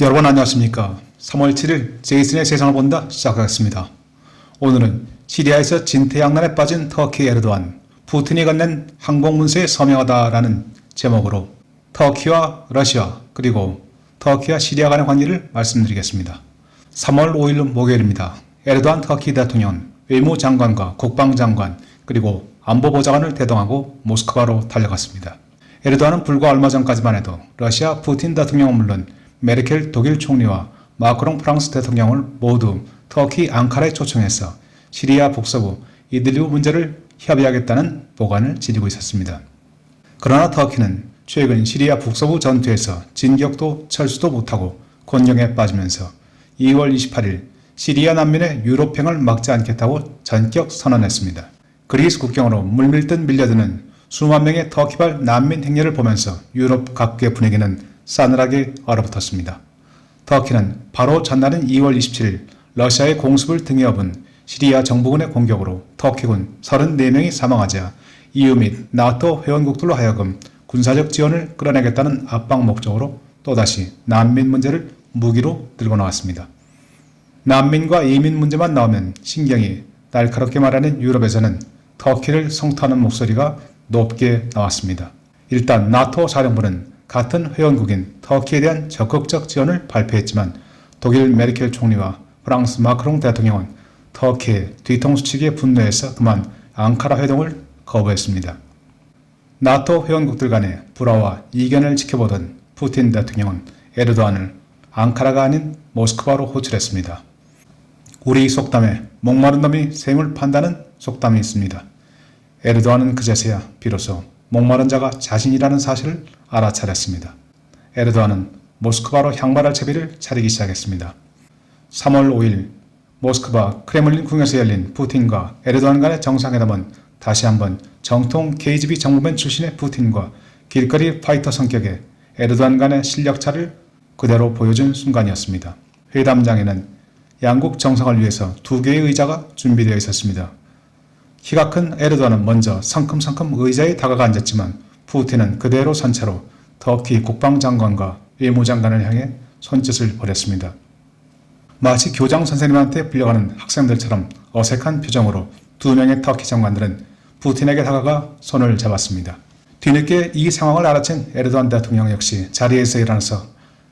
여러분 안녕하십니까. 3월 7일 제이슨의 세상을 본다 시작하겠습니다. 오늘은 시리아에서 진퇴양난에 빠진 터키 에르도안, 푸틴이 건넨 항공문서에 서명하다라는 제목으로 터키와 러시아 그리고 터키와 시리아 간의 관계를 말씀드리겠습니다. 3월 5일 목요일입니다. 에르도안 터키 대통령은 외무장관과 국방장관 그리고 안보보좌관을 대동하고 모스크바로 달려갔습니다. 에르도안은 불과 얼마 전까지만 해도 러시아 푸틴 대통령은 물론 메르켈 독일 총리와 마크롱 프랑스 대통령을 모두 터키 앙카라에 초청해서 시리아 북서부 이들리브 문제를 협의하겠다는 보관을 지니고 있었습니다. 그러나 터키는 최근 시리아 북서부 전투에서 진격도 철수도 못하고 곤경에 빠지면서 2월 28일 시리아 난민의 유럽행을 막지 않겠다고 전격 선언했습니다. 그리스 국경으로 물밀듯 밀려드는 수만 명의 터키발 난민 행렬을 보면서 유럽 각국의 분위기는 싸늘하게 얼어붙었습니다. 터키는 바로 전날인 2월 27일 러시아의 공습을 등에 업은 시리아 정부군의 공격으로 터키군 34명이 사망하자 EU 및 나토 회원국들로 하여금 군사적 지원을 끌어내겠다는 압박 목적으로 또다시 난민 문제를 무기로 들고 나왔습니다. 난민과 이민 문제만 나오면 신경이 날카롭게 말하는 유럽에서는 터키를 성토하는 목소리가 높게 나왔습니다. 일단 나토 사령부는 같은 회원국인 터키에 대한 적극적 지원을 발표했지만 독일 메르켈 총리와 프랑스 마크롱 대통령은 터키의 뒤통수치기에 분노해서 그만 앙카라 회동을 거부했습니다. 나토 회원국들 간의 불화와 이견을 지켜보던 푸틴 대통령은 에르도안을 앙카라가 아닌 모스크바로 호출했습니다. 우리 속담에 목마른 놈이 샘을 판다는 속담이 있습니다. 에르도안은 그제서야 비로소 목마른 자가 자신이라는 사실을 알아차렸습니다. 에르도안은 모스크바로 향발할 채비를 차리기 시작했습니다. 3월 5일 모스크바 크레물린 궁에서 열린 푸틴과 에르도안 간의 정상회담은 다시 한번 정통 KGB 정보맨 출신의 푸틴과 길거리 파이터 성격의 에르도안 간의 실력차를 그대로 보여준 순간이었습니다. 회담장에는 양국 정상을 위해서 2개의 의자가 준비되어 있었습니다. 키가 큰 에르도안은 먼저 성큼성큼 의자에 다가가 앉았지만 푸틴은 그대로 선체로 터키 국방장관과 외무장관을 향해 손짓을 벌였습니다. 마치 교장 선생님한테 불려가는 학생들처럼 어색한 표정으로 2명의 터키 장관들은 푸틴에게 다가가 손을 잡았습니다. 뒤늦게 이 상황을 알아챈 에르도안 대통령 역시 자리에서 일어나서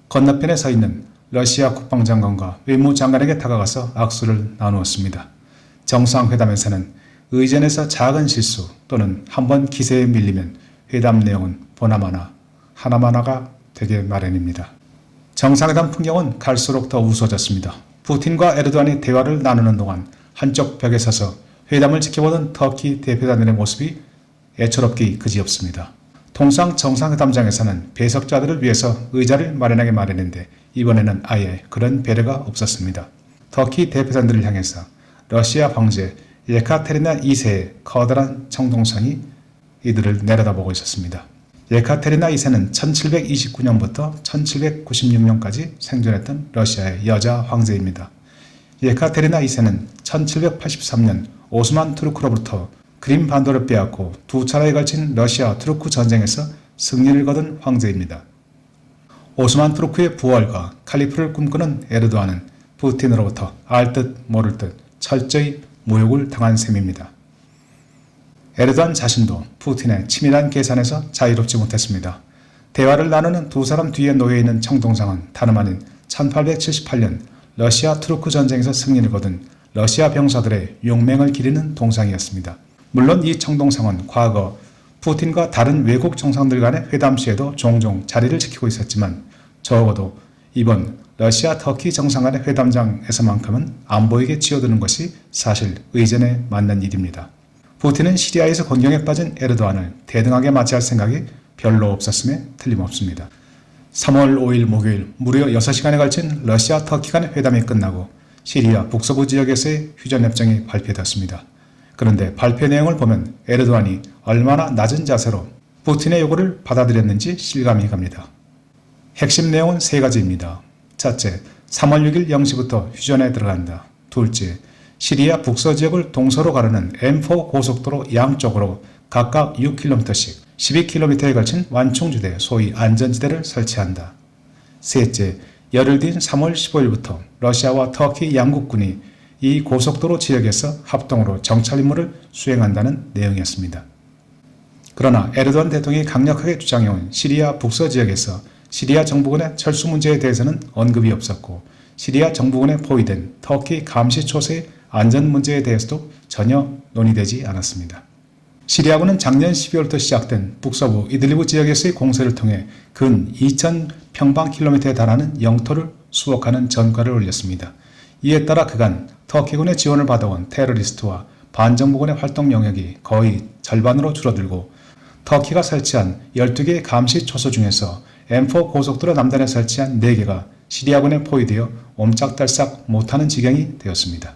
건너편에 서 있는 러시아 국방장관과 외무장관에게 다가가서 악수를 나누었습니다. 정상회담에서는 의전에서 작은 실수 또는 한번 기세에 밀리면 회담 내용은 보나마나 하나마나가 되게 마련입니다. 정상회담 풍경은 갈수록 더 우스워졌습니다. 푸틴과 에르도안이 대화를 나누는 동안 한쪽 벽에 서서 회담을 지켜보던 터키 대표단들의 모습이 애처롭기 그지없습니다. 통상 정상회담장에서는 배석자들을 위해서 의자를 마련하게 마련인데 이번에는 아예 그런 배려가 없었습니다. 터키 대표단들을 향해서 러시아 황제 예카테리나 2세의 커다란 청동상이 이들을 내려다보고 있었습니다. 예카테리나 2세는 1729년부터 1796년까지 생존했던 러시아의 여자 황제입니다. 예카테리나 2세는 1783년 오스만 투르크로부터 크림 반도를 빼앗고 2차례에 걸친 러시아 투르크 전쟁에서 승리를 거둔 황제입니다. 오스만 투르크의 부활과 칼리프를 꿈꾸는 에르도안은 푸틴으로부터 알 듯 모를 듯 철저히 모욕을 당한 셈입니다. 에르도안 자신도 푸틴의 치밀한 계산에서 자유롭지 못했습니다. 대화를 나누는 두 사람 뒤에 놓여있는 청동상은 다름 아닌 1878년 러시아 투르크 전쟁에서 승리를 거둔 러시아 병사들의 용맹을 기리는 동상이었습니다. 물론 이 청동상은 과거 푸틴과 다른 외국 정상들 간의 회담 시에도 종종 자리를 지키고 있었지만 적어도 이번 러시아 터키 정상 간의 회담장에서만큼은 안 보이게 치워두는 것이 사실 의전에 맞는 일입니다. 푸틴은 시리아에서 곤경에 빠진 에르도안을 대등하게 맞이할 생각이 별로 없었음에 틀림없습니다. 3월 5일 목요일 무려 6시간에 걸친 러시아 터키 간의 회담이 끝나고 시리아 북서부 지역에서의 휴전협정이 발표되었습니다. 그런데 발표 내용을 보면 에르도안이 얼마나 낮은 자세로 푸틴의 요구를 받아들였는지 실감이 갑니다. 핵심 내용은 3가지입니다. 첫째, 3월 6일 0시부터 휴전에 들어간다. 둘째, 시리아 북서지역을 동서로 가르는 M4 고속도로 양쪽으로 각각 6km씩 12km에 걸친 완충지대, 소위 안전지대를 설치한다. 셋째, 열흘 뒤인 3월 15일부터 러시아와 터키 양국군이 이 고속도로 지역에서 합동으로 정찰 임무를 수행한다는 내용이었습니다. 그러나 에르도안 대통령이 강력하게 주장해온 시리아 북서 지역에서 시리아 정부군의 철수 문제에 대해서는 언급이 없었고, 시리아 정부군에 포위된 터키 감시 초소의 안전 문제에 대해서도 전혀 논의되지 않았습니다. 시리아군은 작년 12월부터 시작된 북서부 이들리브 지역에서의 공세를 통해 근 2,000평방킬로미터에 달하는 영토를 수복하는 전과를 올렸습니다. 이에 따라 그간 터키군의 지원을 받아온 테러리스트와 반정부군의 활동 영역이 거의 절반으로 줄어들고, 터키가 설치한 12개의 감시 초소 중에서 M4 고속도로 남단에 설치한 4개가 시리아군에 포위되어 옴짝달싹 못하는 지경이 되었습니다.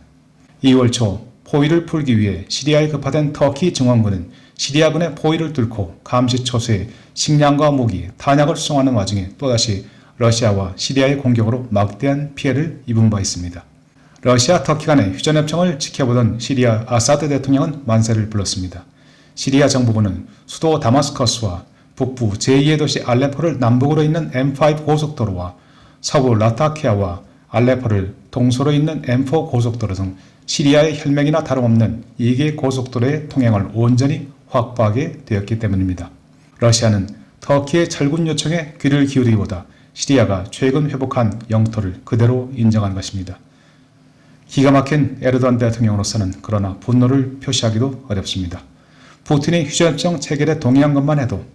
2월 초 포위를 풀기 위해 시리아에 급파된 터키 중앙군은 시리아군의 포위를 뚫고 감시 초소에 식량과 무기, 탄약을 수송하는 와중에 또다시 러시아와 시리아의 공격으로 막대한 피해를 입은 바 있습니다. 러시아 터키 간의 휴전협정을 지켜보던 시리아 아사드 대통령은 만세를 불렀습니다. 시리아 정부군은 수도 다마스커스와 북부 제2의 도시 알레포를 남북으로 잇는 M5 고속도로와 서부 라타키아와 알레포를 동서로 잇는 M4 고속도로 등 시리아의 혈맹이나 다름없는 2개 고속도로의 통행을 온전히 확보하게 되었기 때문입니다. 러시아는 터키의 철군 요청에 귀를 기울이기보다 시리아가 최근 회복한 영토를 그대로 인정한 것입니다. 기가 막힌 에르도안 대통령으로서는 그러나 분노를 표시하기도 어렵습니다. 푸틴이 휴전협정 체결에 동의한 것만 해도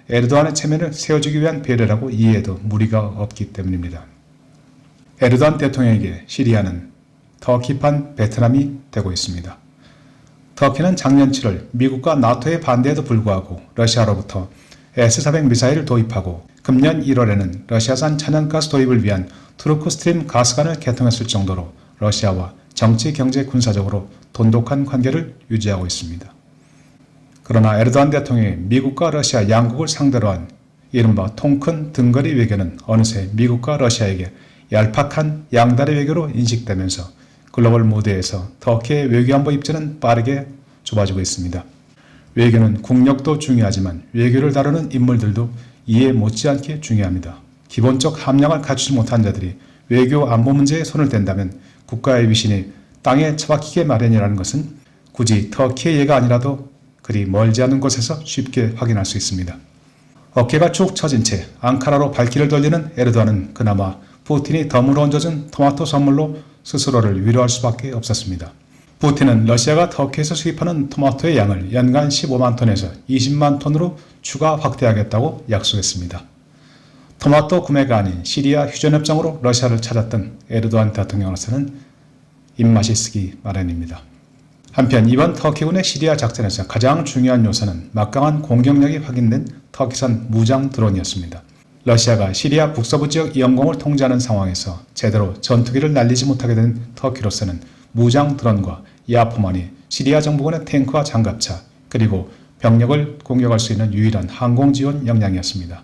에르도안의 체면을 세워주기 위한 배려라고 이해해도 무리가 없기 때문입니다. 에르도안 대통령에게 시리아는 터키판 베트남이 되고 있습니다. 터키는 작년 7월 미국과 나토의 반대에도 불구하고 러시아로부터 S-400 미사일을 도입하고 금년 1월에는 러시아산 천연가스 도입을 위한 투르크 스트림 가스관을 개통했을 정도로 러시아와 정치, 경제, 군사적으로 돈독한 관계를 유지하고 있습니다. 그러나 에르도안 대통령이 미국과 러시아 양국을 상대로 한 이른바 통큰 등거리 외교는 어느새 미국과 러시아에게 얄팍한 양다리 외교로 인식되면서 글로벌 무대에서 터키의 외교안보 입지는 빠르게 좁아지고 있습니다. 외교는 국력도 중요하지만 외교를 다루는 인물들도 이에 못지않게 중요합니다. 기본적 함량을 갖추지 못한 자들이 외교 안보 문제에 손을 댄다면 국가의 위신이 땅에 처박히게 마련이라는 것은 굳이 터키의 예가 아니라도 그리 멀지 않은 곳에서 쉽게 확인할 수 있습니다. 어깨가 축 처진 채 앙카라로 발길을 돌리는 에르도안은 그나마 푸틴이 덤으로 얹어준 토마토 선물로 스스로를 위로할 수밖에 없었습니다. 푸틴은 러시아가 터키에서 수입하는 토마토의 양을 연간 15만 톤에서 20만 톤으로 추가 확대하겠다고 약속했습니다. 토마토 구매가 아닌 시리아 휴전협정으로 러시아를 찾았던 에르도안 대통령으로서는 입맛이 쓰기 마련입니다. 한편 이번 터키군의 시리아 작전에서 가장 중요한 요소는 막강한 공격력이 확인된 터키산 무장 드론이었습니다. 러시아가 시리아 북서부 지역 영공을 통제하는 상황에서 제대로 전투기를 날리지 못하게 된 터키로서는 무장 드론과 야포만이 시리아 정부군의 탱크와 장갑차 그리고 병력을 공격할 수 있는 유일한 항공 지원 역량이었습니다.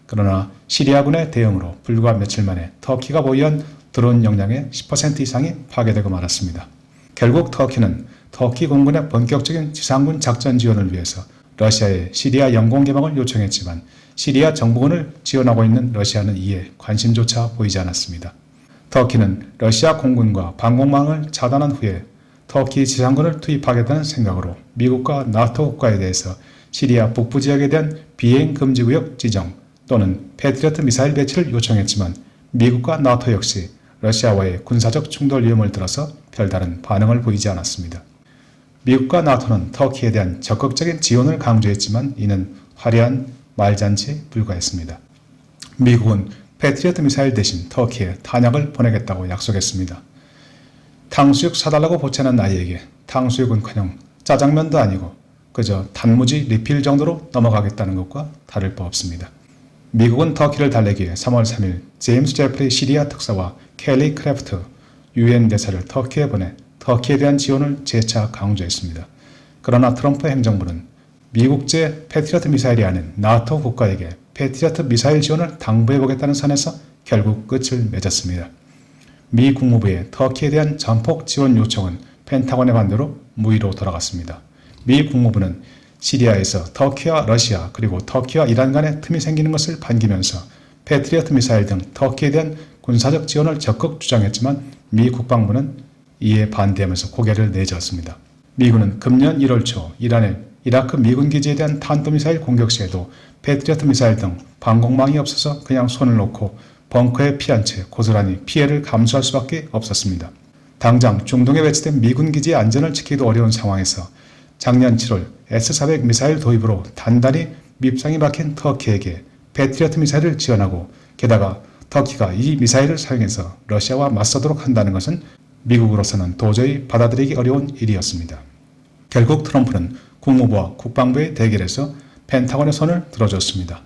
그러나 시리아군의 대응으로 불과 며칠 만에 터키가 보유한 드론 역량의 10% 이상이 파괴되고 말았습니다. 결국 터키는 터키 공군의 본격적인 지상군 작전 지원을 위해서 러시아의 시리아 영공 개방을 요청했지만 시리아 정부군을 지원하고 있는 러시아는 이에 관심조차 보이지 않았습니다. 터키는 러시아 공군과 방공망을 차단한 후에 터키 지상군을 투입하겠다는 생각으로 미국과 나토 국가에 대해서 시리아 북부 지역에 대한 비행 금지 구역 지정 또는 패트리어트 미사일 배치를 요청했지만 미국과 나토 역시 러시아와의 군사적 충돌 위험을 들어서 별다른 반응을 보이지 않았습니다. 미국과 나토는 터키에 대한 적극적인 지원을 강조했지만 이는 화려한 말잔치에 불과했습니다. 미국은 패트리어트 미사일 대신 터키에 탄약을 보내겠다고 약속했습니다. 탕수육 사달라고 보채는 나이에게 탕수육은커녕 짜장면도 아니고 그저 단무지 리필 정도로 넘어가겠다는 것과 다를 바 없습니다. 미국은 터키를 달래기 위해 3월 3일 제임스 제프리 시리아 특사와 켈리 크래프트 UN 대사를 터키에 보내 터키에 대한 지원을 재차 강조했습니다. 그러나 트럼프 행정부는 미국제 패트리어트 미사일이 아닌 나토 국가에게 패트리어트 미사일 지원을 당부해보겠다는 선에서 결국 끝을 맺었습니다. 미 국무부의 터키에 대한 전폭 지원 요청은 펜타곤의 반대로 무의로 돌아갔습니다. 미 국무부는 시리아에서 터키와 러시아 그리고 터키와 이란 간의 틈이 생기는 것을 반기면서 패트리어트 미사일 등 터키에 대한 군사적 지원을 적극 주장했지만 미 국방부는 이에 반대하면서 고개를 내저었습니다. 미군은 금년 1월 초 이란의 이라크 미군 기지에 대한 탄도미사일 공격 시에도 패트리어트 미사일 등 방공망이 없어서 그냥 손을 놓고 벙커에 피한 채 고스란히 피해를 감수할 수밖에 없었습니다. 당장 중동에 배치된 미군 기지의 안전을 지키기도 어려운 상황에서 작년 7월 S-400 미사일 도입으로 단단히 밉상이 박힌 터키에게 패트리어트 미사일을 지원하고 게다가 터키가 이 미사일을 사용해서 러시아와 맞서도록 한다는 것은 미국으로서는 도저히 받아들이기 어려운 일이었습니다. 결국 트럼프는 국무부와 국방부의 대결에서 펜타곤의 손을 들어줬습니다.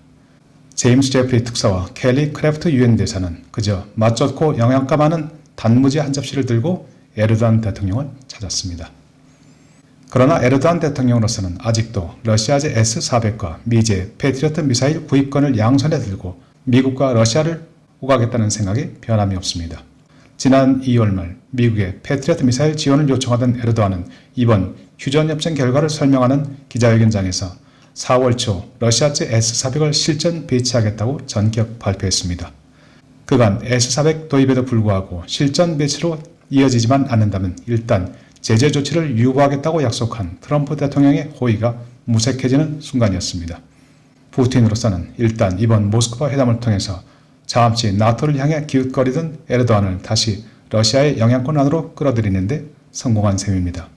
제임스 제프리 특사와 켈리 크래프트 유엔 대사는 그저 맛 좋고 영양가 많은 단무지 한 접시를 들고 에르도안 대통령을 찾았습니다. 그러나 에르도안 대통령으로서는 아직도 러시아제 S-400과 미제 패트리어트 미사일 구입권을 양손에 들고 미국과 러시아를 오가겠다는 생각에 변함이 없습니다. 지난 2월 말 미국의 패트리어트 미사일 지원을 요청하던 에르도안은 이번 휴전협정 결과를 설명하는 기자회견장에서 4월 초 러시아제 S-400을 실전 배치하겠다고 전격 발표했습니다. 그간 S-400 도입에도 불구하고 실전 배치로 이어지지만 않는다면 일단 제재 조치를 유보하겠다고 약속한 트럼프 대통령의 호의가 무색해지는 순간이었습니다. 푸틴으로서는 일단 이번 모스크바 회담을 통해서 잠시 나토를 향해 기웃거리던 에르도안을 다시 러시아의 영향권 안으로 끌어들이는데 성공한 셈입니다.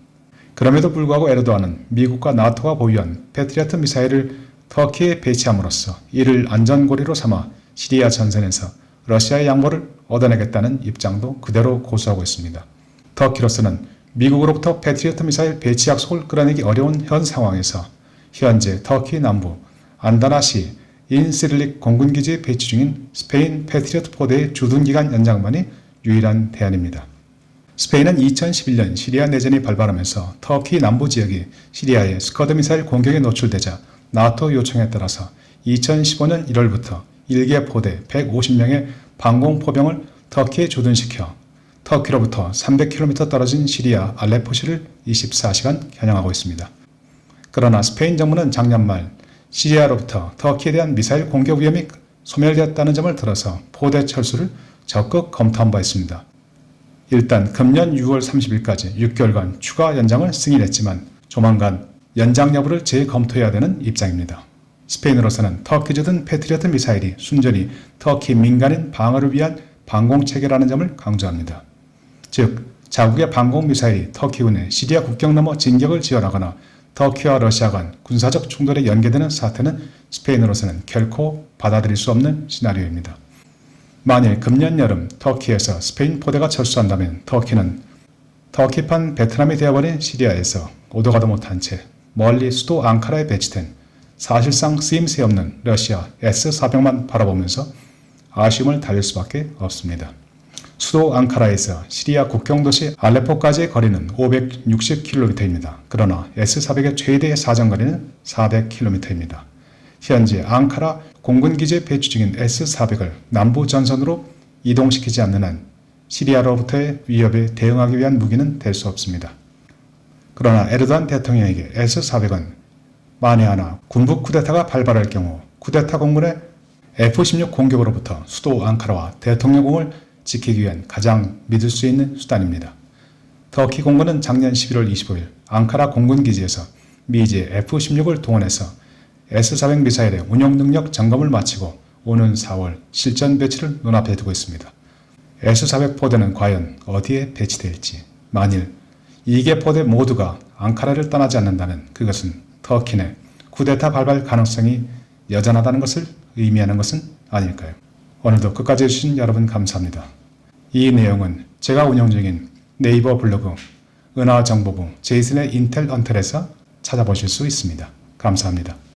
그럼에도 불구하고 에르도안은 미국과 나토가 보유한 패트리어트 미사일을 터키에 배치함으로써 이를 안전고리로 삼아 시리아 전선에서 러시아의 양보를 얻어내겠다는 입장도 그대로 고수하고 있습니다. 터키로서는 미국으로부터 패트리어트 미사일 배치 약속을 끌어내기 어려운 현 상황에서 현재 터키 남부 안다나시 인시릴릭 공군기지에 배치 중인 스페인 패트리어트 포대의 주둔기간 연장만이 유일한 대안입니다. 스페인은 2011년 시리아 내전이 발발하면서 터키 남부 지역이 시리아의 스커드 미사일 공격에 노출되자 나토 요청에 따라서 2015년 1월부터 1개 포대 150명의 방공포병을 터키에 주둔시켜 터키로부터 300km 떨어진 시리아 알레포시를 24시간 겨냥하고 있습니다. 그러나 스페인 정부는 작년 말 시리아로부터 터키에 대한 미사일 공격 위험이 소멸되었다는 점을 들어서 포대 철수를 적극 검토한 바 있습니다. 일단 금년 6월 30일까지 6개월간 추가 연장을 승인했지만 조만간 연장 여부를 재검토해야 되는 입장입니다. 스페인으로서는 터키 주둔 패트리어트 미사일이 순전히 터키 민간인 방어를 위한 방공체계라는 점을 강조합니다. 즉 자국의 방공미사일이 터키군의 시리아 국경 넘어 진격을 지원하거나 터키와 러시아 간 군사적 충돌에 연계되는 사태는 스페인으로서는 결코 받아들일 수 없는 시나리오입니다. 만일 금년 여름 터키에서 스페인 포대가 철수한다면 터키는 터키판 베트남이 되어버린 시리아에서 오도 가도 못한 채 멀리 수도 앙카라에 배치된 사실상 쓰임새 없는 러시아 S-400만 바라보면서 아쉬움을 달랠 수밖에 없습니다. 수도 앙카라에서 시리아 국경도시 알레포까지의 거리는 560km입니다. 그러나 S-400의 최대 사정거리는 400km입니다. 현재 앙카라 공군기지에 배치 중인 S-400을 남부 전선으로 이동시키지 않는 한 시리아로부터의 위협에 대응하기 위한 무기는 될 수 없습니다. 그러나 에르도안 대통령에게 S-400은 만에 하나 군부 쿠데타가 발발할 경우 쿠데타 공군의 F-16 공격으로부터 수도 앙카라와 대통령궁을 지키기 위한 가장 믿을 수 있는 수단입니다. 터키 공군은 작년 11월 25일 앙카라 공군기지에서 미제 F-16을 동원해서 S-400 미사일의 운용 능력 점검을 마치고 오는 4월 실전 배치를 눈앞에 두고 있습니다. S-400 포대는 과연 어디에 배치될지, 만일 2개 포대 모두가 앙카라를 떠나지 않는다면 그것은 터키 내 쿠데타 발발 가능성이 여전하다는 것을 의미하는 것은 아닐까요? 오늘도 끝까지 해주신 여러분 감사합니다. 이 내용은 제가 운영 중인 네이버 블로그 은하정보부 제이슨의 인텔 언텔에서 찾아보실 수 있습니다. 감사합니다.